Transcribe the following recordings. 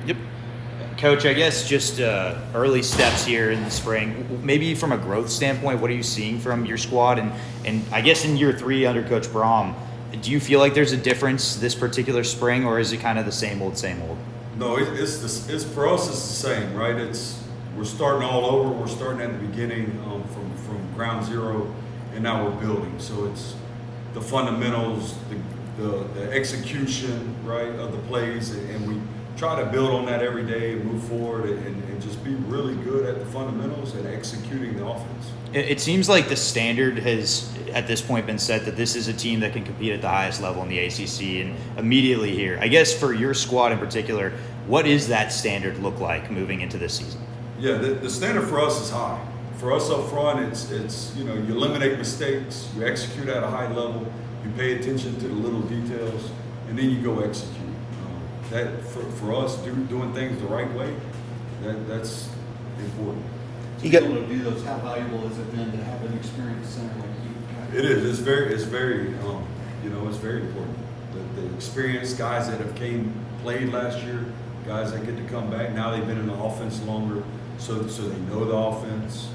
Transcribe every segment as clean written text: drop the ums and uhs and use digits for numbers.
Yep. Coach, I guess just early steps here in the spring. Maybe from a growth standpoint, what are you seeing from your squad? And I guess in year 3 under Coach Brahm, do you feel like there's a difference this particular spring, or is it kind of the same old, same old? No, it's for us. It's the same, right? We're starting all over. We're starting at the beginning from ground zero, and now we're building. So it's the fundamentals, the execution, right, of the plays, and we try to build on that every day and move forward and just be really good at the fundamentals and executing the offense. It seems like the standard has, at this point, been set that this is a team that can compete at the highest level in the ACC, and immediately here, I guess for your squad in particular, what is that standard look like moving into this season? Yeah, the standard for us is high. For us up front, it's you eliminate mistakes, you execute at a high level, you pay attention to the little details, and then you go execute. That for us, doing things the right way, that's important. To be able to do those, how valuable has it been to have an experienced center like you? It is. It's very it's very important. The experienced guys that have played last year, guys that get to come back. Now they've been in the offense longer, so they know the offense.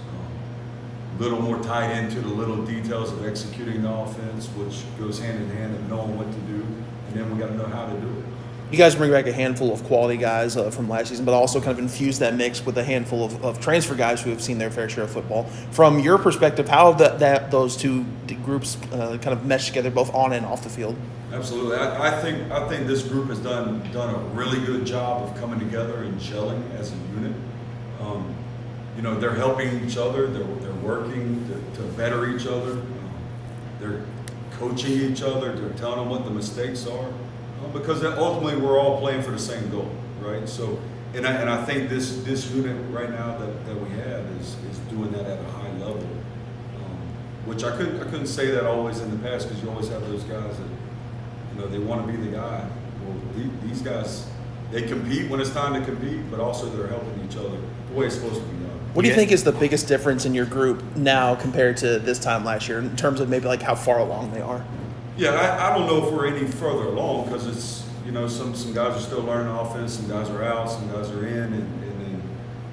A little more tied into the little details of executing the offense, which goes hand in hand of knowing what to do, and then we got to know how to do it. You guys bring back a handful of quality guys from last season, but also kind of infuse that mix with a handful of transfer guys who have seen their fair share of football. From your perspective, how have those two groups kind of meshed together, both on and off the field? Absolutely. I think this group has done a really good job of coming together and gelling as a unit. They're helping each other. They're working to better each other. They're coaching each other. They're telling them what the mistakes are. Because ultimately we're all playing for the same goal, right? So, and I think this unit right now that we have is doing that at a high level, which I couldn't say that always in the past, because you always have those guys that they want to be the guy. Well, these guys, they compete when it's time to compete, but also they're helping each other the way it's supposed to be done. What do you think is the biggest difference in your group now compared to this time last year, in terms of maybe like how far along they are? Yeah, I don't know if we're any further along, because it's some guys are still learning offense, some guys are out, some guys are in, and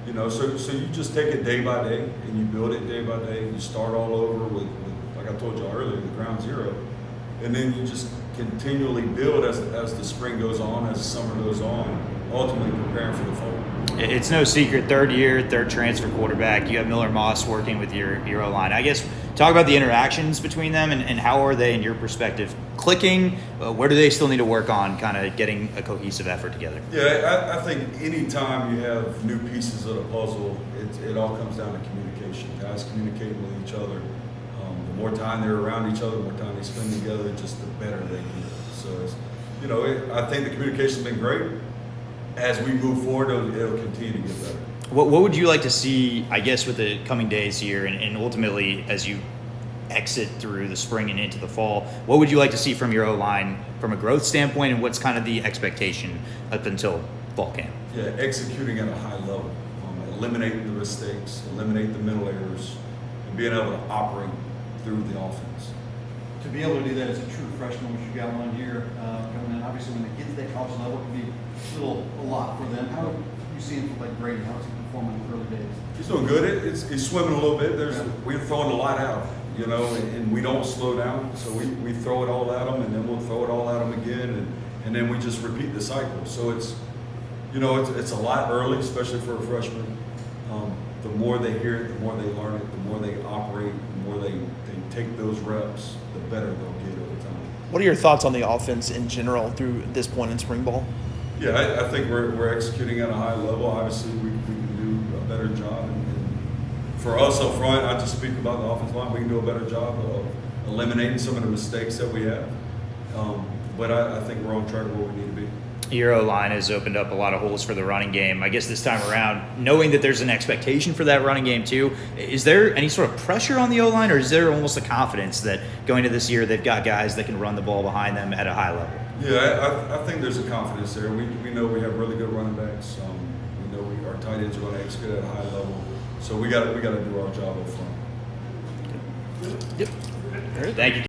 then so you just take it day by day and you build it day by day. You start all over with like I told you earlier, the ground zero, and then you just continually build as the spring goes on, as the summer goes on, ultimately preparing for the fall. It's no secret, third transfer quarterback. You have Miller Moss working with your O-line. I guess talk about the interactions between them and how are they, in your perspective, clicking? Where do they still need to work on kind of getting a cohesive effort together? Yeah, I think any time you have new pieces of the puzzle, it all comes down to communication. Guys communicating with each other. The more time they're around each other, the more time they spend together, just the better they get. So, I think the communication's been great. As we move forward, it'll continue to get better. What would you like to see, I guess, with the coming days here and ultimately as you exit through the spring and into the fall, what would you like to see from your O-line from a growth standpoint, and what's kind of the expectation up until fall camp? Yeah, executing at a high level, eliminating the mistakes, eliminate the mental errors, and being able to operate through the offense. To be able to do that as a true freshman, which you got one year coming in, obviously when they get to that college level, it can be a lot for them. How do you see him like Brady? How's he performing in the early days? He's doing good. He's swimming a little bit. We're throwing a lot out, and we don't slow down. So we throw it all at him, and then we'll throw it all at him again, and then we just repeat the cycle. So it's a lot early, especially for a freshman. The more they hear it, the more they learn it, the more they operate, the more they take those reps, the better they'll get over time. What are your thoughts on the offense in general through this point in spring ball? Yeah, I think we're executing at a high level. Obviously, we can do a better job. And for us up front, I just speak about the offensive line. We can do a better job of eliminating some of the mistakes that we have. But I think we're on track where we need to be. Your O-line has opened up a lot of holes for the running game. I guess this time around, knowing that there's an expectation for that running game too, is there any sort of pressure on the O-line, or is there almost a confidence that going to this year they've got guys that can run the ball behind them at a high level? Yeah, I think there's a confidence there. We know we have really good running backs. We know our tight ends are going to execute at a high level. So we got to do our job up front. Yep. Thank you.